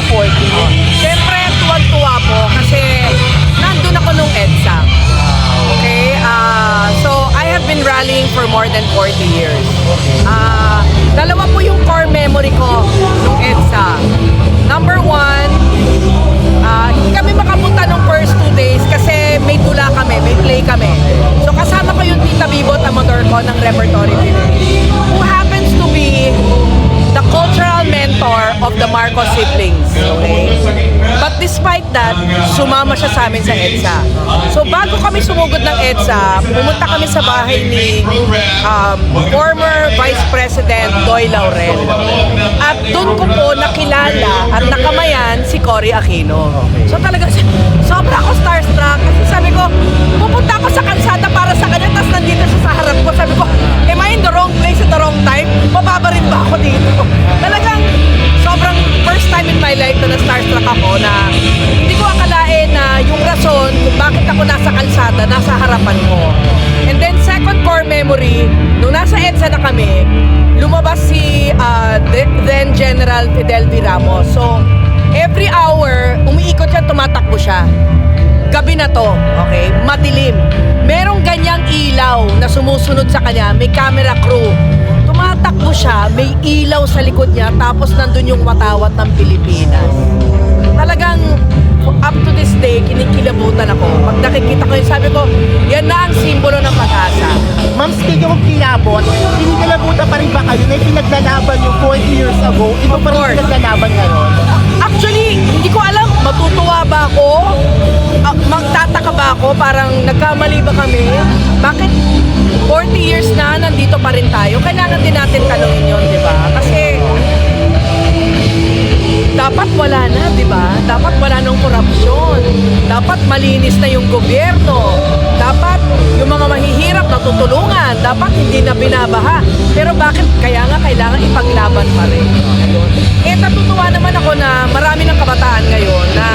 for 40? Siyempre, tuwag-tuwa po kasi nandun ako nung EDSA. Okay? So, I have been rallying for more than 40 years. Dalawa po yung core memory ko nung EDSA. Number one, hindi kami makapunta nung first 2 days kasi may dula kami, may play kami. So, kasama ko yung Tita Bibot Amador ko ng Repertory Philippines, who happens to be the cultural mentor of the Marcos siblings. Okay? But despite that, sumama siya sa amin sa EDSA. So bago kami sumugod ng EDSA, pumunta kami sa bahay ni former Vice President Doy Laurel. At doon ko po nakilala at nakamayan si Cory Aquino. So talaga, sobra ako starstruck kasi sabi ko, pupunta ako sa kalsada para sa kanya, tapos nandito siya sa harap ko. Sabi ko, am I in the wrong place at the wrong time? Mababa rin ba ako dito? Talagang sobrang first time in my life na na-starstruck ako na hindi ko akalain na yung rason kung bakit ako nasa kalsada, nasa harapan ko. And then second core memory, nung nasa EDSA na kami, lumabas si then General Fidel V. Ramos. So, every hour, umiikot siya, tumatakbo siya. Gabi na to, okay? Madilim. Merong ganyang ilaw na sumusunod sa kanya, may camera crew. Tumatakbo siya, may ilaw sa likod niya, tapos nandun yung watawat ng Pilipinas. Talagang, up to this day, kinikilabutan ako. Pag nakikita ko yun, sabi ko, yan na ang simbolo ng pag-asa. Ma'am, speaking of kilabot, kinikilabutan pa rin ba kayo na pinaglalaban yung 40 years ago? Ito pa rin pinaglalaban ngayon? Actually, hindi ko alam, matutuwa ba ako? Magtataka ba ako? Parang nagkamali ba kami? Bakit 40 years na nandito pa rin tayo? Kailangan din natin tanongin yun, di ba? Kasi dapat wala na, di ba? Dapat wala nang korupsyon. Dapat malinis na yung gobyerno. Dapat yung mga mahihirap natutulungan. Dapat hindi na binabaha. Pero bakit kaya nga kailangan ipaglaban pa rin? Eh, natutuwa naman ako na marami ng kabataan ngayon na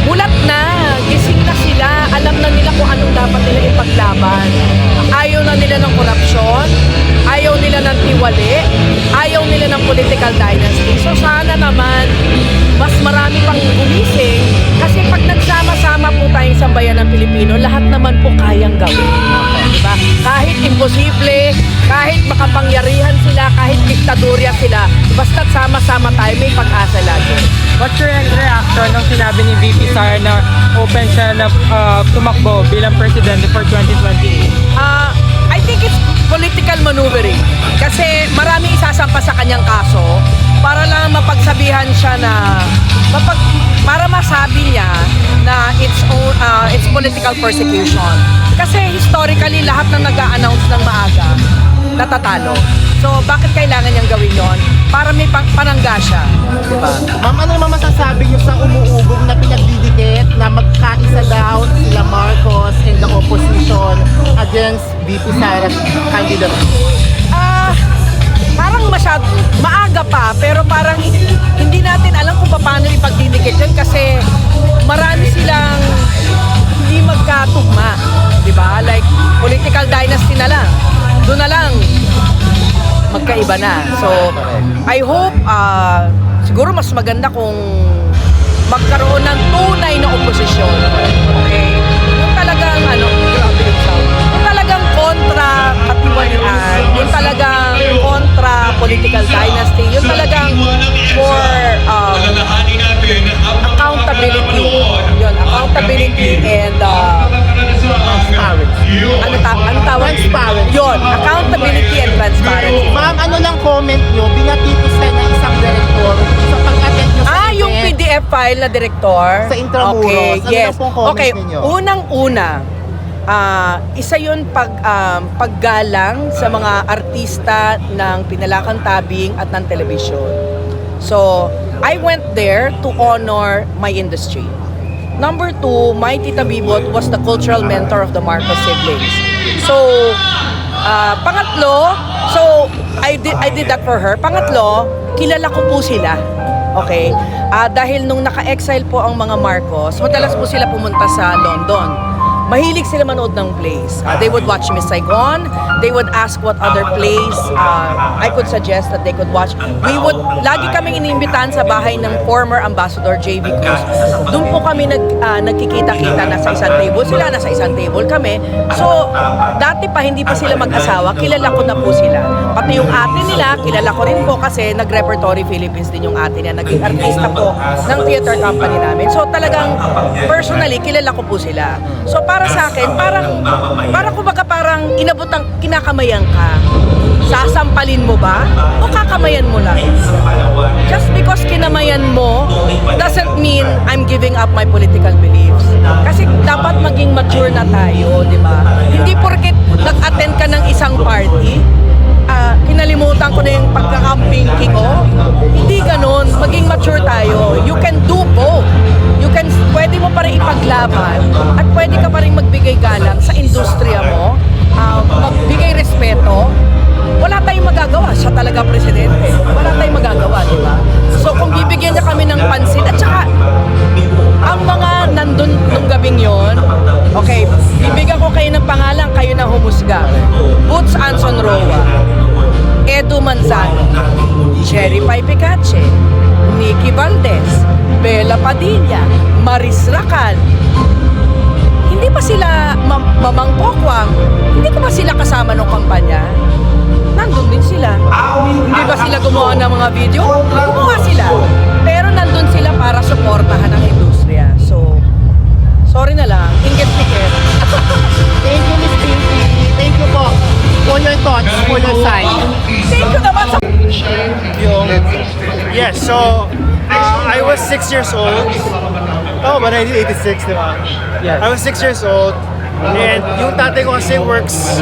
mulat na, gising na sila, alam na nila kung anong dapat nila ipaglaban. Ayaw na nila ng korupsyon, ayaw nila ng tiwali, ayaw nila ng political dynasty. So sana naman, mas marami pang gumising kasi pag nagsama-sama po tayong sambayan ng Pilipino, lahat naman po kayang gawin. Diba? Kahit imposible, kahit makapangyarihan sila, kahit diktadurya sila, basta't sama-sama tayo, may pag-asa lagi. What's your reaction nung sinabi ni VP Sara na open siya na tumakbo bilang presidente for 2028? I think it's political maneuvering. Kasi marami isasampa sa kanyang kaso para lang mapagsabihan siya na para masabi niya na it's political persecution. Kasi historically lahat ng nag-a-announce ng maaga natatalo. So bakit kailangan niyang gawin yon? Para may panangga siya. Diba? Ma'am, ano naman masasabi niyo sa umuugong na pinagdidikit na magkaisa daw sila Marcos and the opposition against VP Sara's candidacy? Parang maaga pa, pero parang hindi natin alam kung paano ipagdidikit yun kasi marami silang hindi magkatugma. Diba? Like, political dynasty na lang. Doon na lang magkaiba na. So, I hope siguro mas maganda kung magkaroon ng tunay na oposisyon. Okay? Yung talagang grabe yung sound. Yung talagang kontra katiwalian, yung talagang kontra political dynasty, yung talagang for accountability. Yun, accountability and ano tawag? Transparency. Yun, accountability and transparency. Ma'am, ano lang comment niyo? Binatitos kayo ng isang direktor sa pag-attend niyo sa event Yung PDF file na direktor? sa Intramuros. Okay, Ano yes. lang pong comment Okay, ninyo? unang-una, isa yun paggalang sa mga artista ng Pinalakang Tabing at ng television. So, I went there to honor my industry. Number 2, my Tita Bibot was the cultural mentor of the Marcos siblings. So, pangatlo, so I did that for her. Pangatlo, kilala ko po sila. Okay? Dahil nung naka-exile po ang mga Marcos, madalas po sila pumunta sa London. mahilig sila manood ng plays. They would watch Miss Saigon. They would ask what other plays I could suggest that they could watch. Lagi kaming iniimbitahan sa bahay ng former Ambassador J.V. Cruz. Doon po kami nagkikita-kita, nasa isang table sila, nasa isang table kami. So, dati pa, hindi pa sila mag-asawa, kilala ko na po sila. Pati yung ate nila, kilala ko rin po kasi nag-Repertory Philippines din yung ate niya. Naging artista po ng theater company namin. So, talagang personally, kilala ko po sila. So, para sa akin, parang inabot ang kinakamayan ka. Sasampalin mo ba? O kakamayan mo lang? Just because kinamayan mo doesn't mean I'm giving up my political beliefs. Kasi dapat maging mature na tayo, di ba? Hindi porket nag-attend ka ng isang party, kinalimutan ko na yung pagkakampingki ko. Hindi ganun. Maging mature tayo. You can do both. Pwede mo pa rin ipaglaban at pwede ka pa rin magbigay galang sa industriya mo, magbigay respeto. Wala tayong magagawa. Siya talaga presidente. Wala tayong magagawa, di ba? So kung bibigyan niya kami ng pansin, at saka ang mga nandun nung gabing yon, okay, bibigyan ko kayo ng pangalan, kayo na humusga. Boots Anson Roa, Edu Manzano, Jerry Pai Picache, Nikki Valdez, Bella Padilla, Maris Racal. Hindi pa sila Mamang Pokwang, hindi ko ba sila kasama ng kampanya? Nandun din sila. Hindi ba sila gumawa ng mga video? Gumawa sila. Pero nandun sila para suportahan ang industriya. So, sorry na lang. Inget-tiket. Thank you, Miss Pinky. Thank you po for your thoughts, for your side. Thank you naman sa... Yes, so I was 6 years old. Oh, ba 1986, di ba? Yes. I was 6 years old. And yung tatay ko kasi works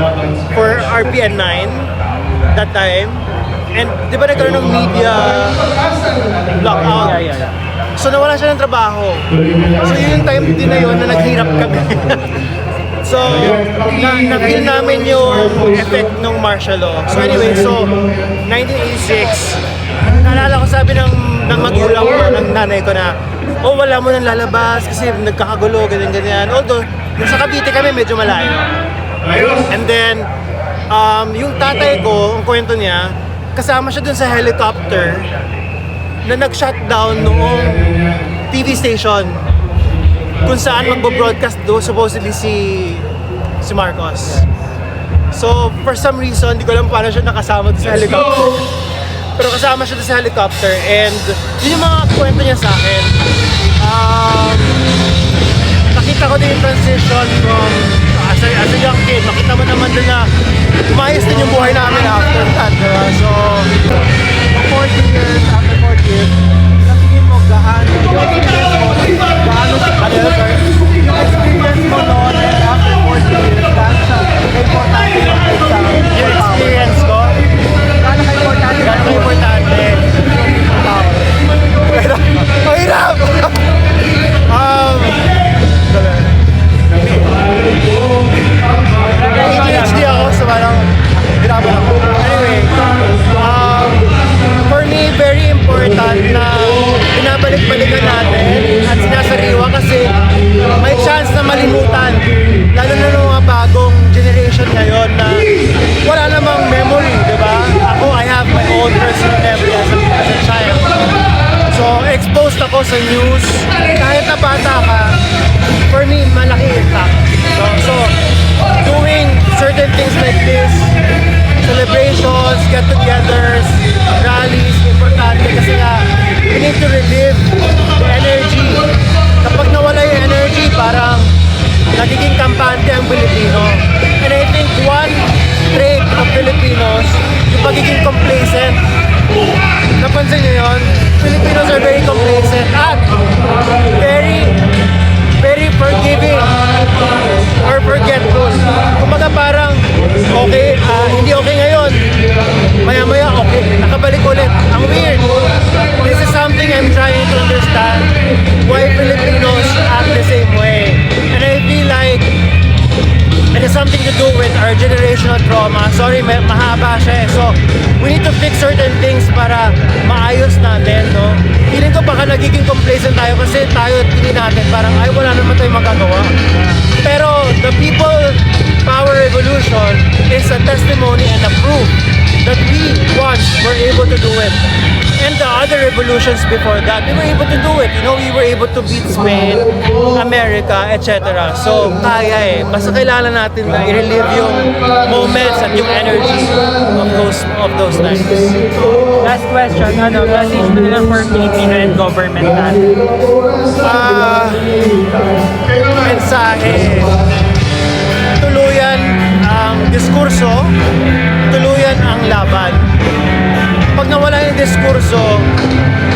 for RPN 9 that time. And di ba nagkaroon ng media blackout? Yeah. So nawala siya ng trabaho. So yun yung time din na yun na naghirap kami. So, na-feel namin yung effect ng martial law. So anyway, so 1986, naalala ko sabi ng magulang ko, ng nanay ko na, oh wala mo nang lalabas kasi nagkakagulo, ganyan-ganyan. Although, sa Cavite kami medyo malayo. And then, yung tatay ko, ang kwento niya, kasama siya dun sa helicopter na nag-shutdown noong TV station kung saan magbo-broadcast do supposedly si Marcos. So, for some reason, di ko alam paano siya nakasama doon sa helicopter. Pero kasama siya doon sa helicopter and yun yung mga kwento niya sa akin. Nakita ko din yung transition from as a young kid. Makita mo naman din na umayos din yung buhay namin after that. Diba? So, 40 years, after 40 years, natingin mo gaano yung experience mo, gaano yung experience mo noon and after 40 years, gaano siya importante yung experience ko? Gaano ka-importante? Gaano ka-importante? Mahirap! ADHD ako, so parang hirapan ako. Anyway, for me, very important na binabalik-balikan natin at sinasariwa kasi may chance na malimutan. Lalo na ng mga bagong generation ngayon na wala namang memory, di ba? Ako, I have my own personal memory as a child. So, exposed ako sa news. Kahit na bata ka, for me, malaki impact. So doing certain things like this, celebrations, get-togethers, rallies, importante kasi nga, we need to relive the energy. Kapag nawala yung energy, parang nagiging kampante ang Pilipino. And I think one trait of Filipinos, yung pagiging complacent. Napansin niyo yun? Filipinos are very complacent at very forgiving or forgetful. Kumbaga parang okay, hindi okay ngayon, maya-maya okay, nakabalik ulit. Ang weird. This is something I'm trying to understand why Filipinos act the same way. And I feel like it has something to do with our generational trauma. Sorry, mahaba siya eh. So, we need to fix certain things para maayos natin, no? Feeling ko baka nagiging complacent tayo kasi tayo tingin natin parang ay wala naman tayong magagawa. Pero the people power revolution is a testimony and a proof that we once were able to do it. And the other revolutions before that, we were able to do it. You know, we were able to beat Spain, America, etc. So, kaya eh. Basta kailangan natin na i-relive yung moments at yung energy of those times. Last question, message mo lang for Filipino and government natin. Mensahe. Tuluyan ang diskurso, tuluyan ang laban. Pag nawala yung diskurso,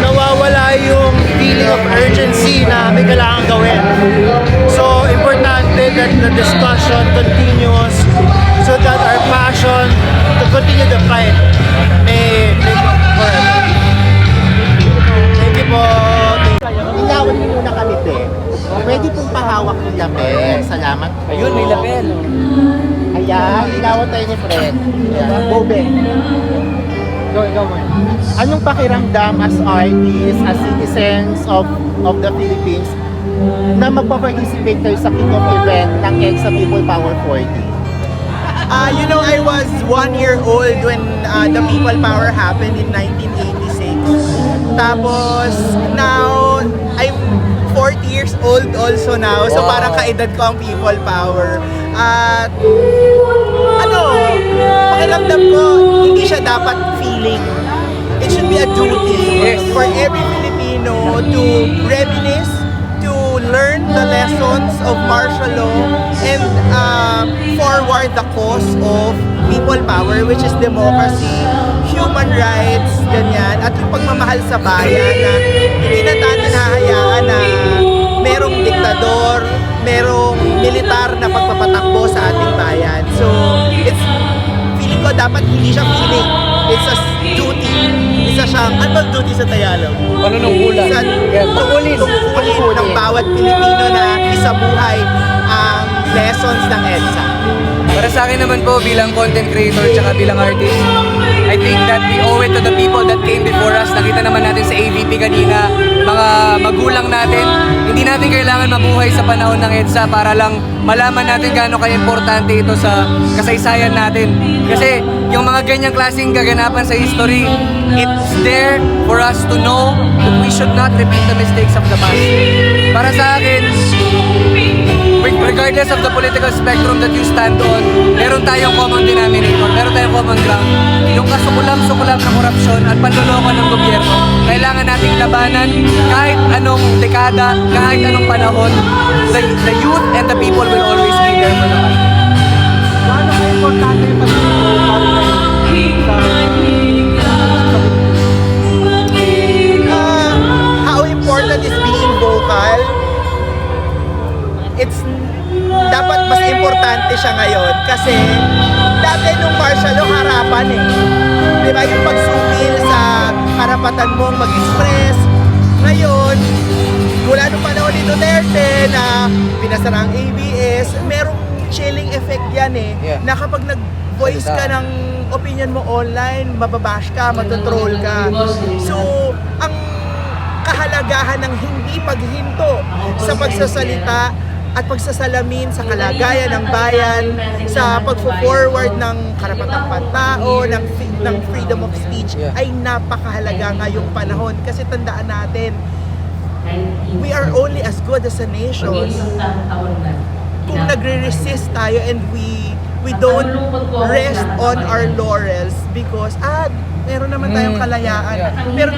nawawala yung feeling of urgency na may kailangan gawin. So, importante that the discussion continues so that our passion to continue the fight may forever. Thank you po. Ilawan niyo muna kami, te. Pwede pong pahawak ng lapel. Salamat po. Ayun, may lapel. Ayan, ilawan tayo ni Fred. Ayan, Bobe. Go mo. Anong pakiramdam as artists, as citizens of the Philippines na magpa-participate kayo sa kick-off event ng EDSA People Power 40? You know, I was 1 year old when the People Power happened in 1986. Tapos, now, I'm 40 years old also now. So, parang kaedad ko ang People Power. At, pakiramdam ko, hindi siya dapat feeling. It should be a duty for every Filipino to reminisce, to learn the lessons of martial law, and forward the cause of people power, which is democracy, human rights, ganyan, at yung pagmamahal sa bayan na hindi na natin hahayaan na merong diktador, merong militar na pagpapatakbo sa ating bayan. So, feeling ko dapat hindi siya feeling, it's a duty. Isa siyang, ano bang duty sa Tagalog? Panunungkulan. Tungkulin ng bawat Pilipino na isabuhay ang lessons ng EDSA. Para sa akin naman po bilang content creator tsaka bilang artist, I think that we owe it to the people that came before us. Nakita naman natin sa AVP kanina, mga magulang natin. Hindi natin kailangan mabuhay sa panahon ng EDSA para lang malaman natin gaano ka-importante ito sa kasaysayan natin. Kasi yung mga ganyang klaseng kaganapan sa history, it's there for us to know that we should not repeat the mistakes of the past. Para sa akin, regardless of the political spectrum that you stand on, meron tayong common denominator, meron tayong common ground. Yung kasukulam-sukulam na korupsyon at panloloko ng gobyerno, kailangan nating labanan kahit anong dekada, kahit anong panahon. The youth and the people will always be there for the country. Paano kayo importante yung How important is being vocal? It's dapat mas importante siya ngayon kasi dati nung martial law harapan eh. Di ba yung pagsupil sa karapatan mong mag-express. Ngayon, mula nung panahon ni Duterte na pinasara ang ABS, merong chilling effect yan eh. Yeah. Na kapag nag-voice ka ng opinion mo online, mababash ka, matutroll ka. So, ang kahalagahan ng hindi paghinto sa pagsasalita at pagsasalamin sa kalagayan ng bayan, sa pagpo-forward ng karapatang pantao, ng freedom of speech, ay napakahalaga ngayong panahon. Kasi tandaan natin, we are only as good as a nation kung nagre-resist tayo and we don't rest on our laurels because meron naman tayong kalayaan. Pero